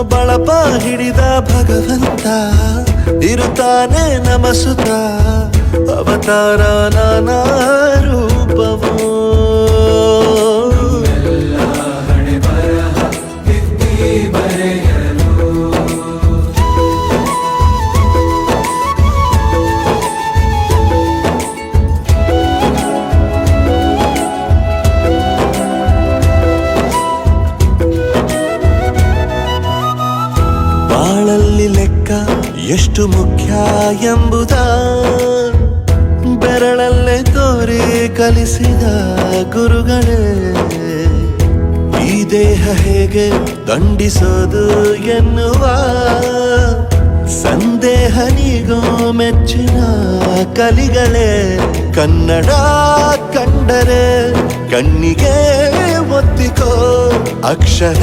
ಬಳಪ ಹಿಡಿದ ಭಗವಂತ ಇರುತ್ತಾನೆ ನಮಸುತ್ತ ಅವತಾರ ನಾನಾ ರೂಪವೋ ಬಾಳಲ್ಲಿ ಲೆಕ್ಕ ಎಷ್ಟು ಮುಖ್ಯ ಎಂಬುದ ಬೆರಳಲ್ಲೇ ತೋರಿ ಕಲಿಸಿದ ಗುರುಗಳೇ ಈ ದೇಹ ಹೇಗೆ ದಂಡಿಸೋದು ಎನ್ನುವ ಸಂದೇಹ ನೀಗೋ ಮೆಚ್ಚಿನ ಕಲಿಗಳೇ ಕನ್ನಡ ಕಂಡರೆ ಕಣ್ಣಿಗೆ ಒತ್ತಿಕೋ ಅಕ್ಷರ